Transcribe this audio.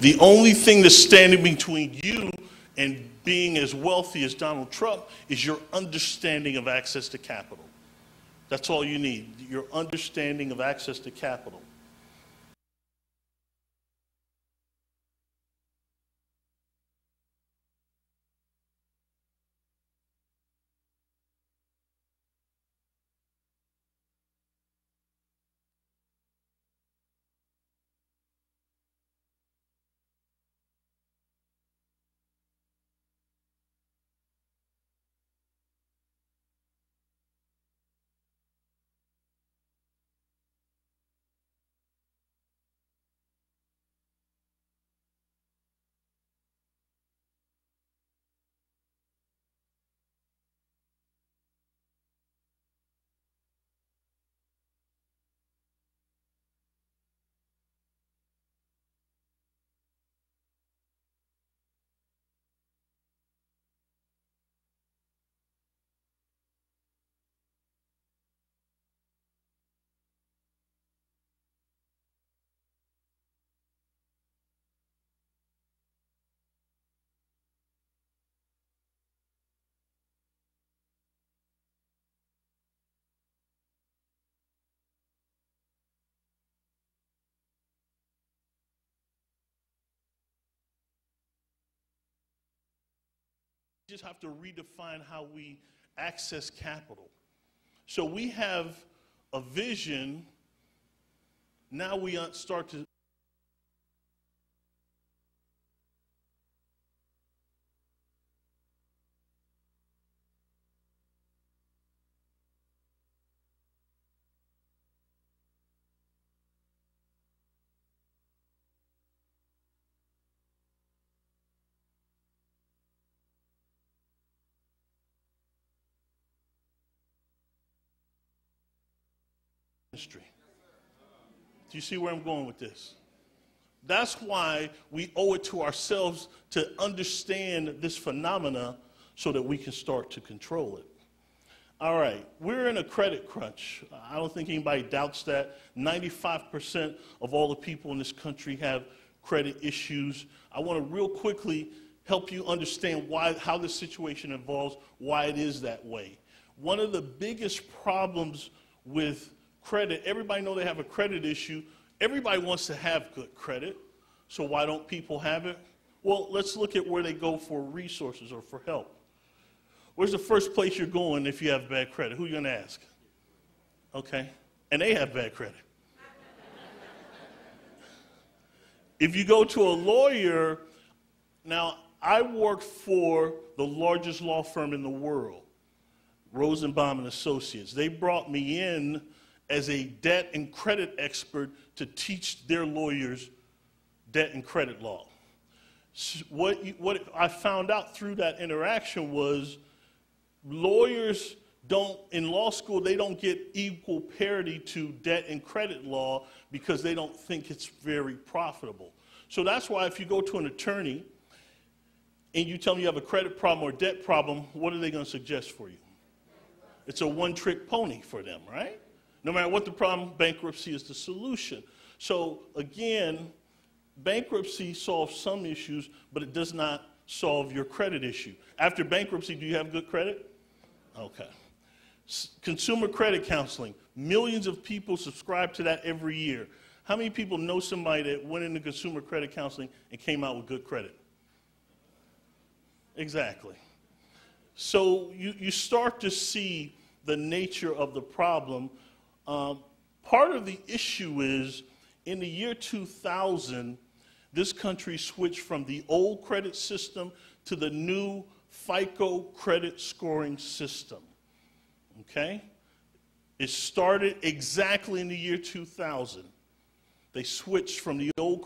The only thing that's standing between you and being as wealthy as Donald Trump is your understanding of access to capital. That's all you need, your understanding of access to capital. We just have to redefine how we access capital. So we have a vision, now we start to ministry. Do you see where I'm going with this? That's why we owe it to ourselves to understand this phenomena so that we can start to control it. All right, we're in a credit crunch. I don't think anybody doubts that. 95% of all the people in this country have credit issues. I want to real quickly help you understand how this situation evolves, why it is that way. One of the biggest problems with credit, everybody knows they have a credit issue. Everybody wants to have good credit, so why don't people have it? Well, let's look at where they go for resources or for help. Where's the first place you're going if you have bad credit? Who are you going to ask? Okay, and they have bad credit. If you go to a lawyer, now I work for the largest law firm in the world, Rosenbaum and Associates. They brought me in as a debt and credit expert to teach their lawyers debt and credit law. So what I found out through that interaction was lawyers don't, in law school, they don't get equal parity to debt and credit law because they don't think it's very profitable. So that's why if you go to an attorney and you tell them you have a credit problem or debt problem, what are they going to suggest for you? It's a one-trick pony for them, right? No matter what the problem, bankruptcy is the solution. So again, bankruptcy solves some issues, but it does not solve your credit issue. After bankruptcy, do you have good credit? Okay. Consumer credit counseling. Millions of people subscribe to that every year. How many people know somebody that went into consumer credit counseling and came out with good credit? Exactly. So you start to see the nature of the problem. Part of the issue is, in the year 2000, this country switched from the old credit system to the new FICO credit scoring system, okay? It started exactly in the year 2000. They switched from the old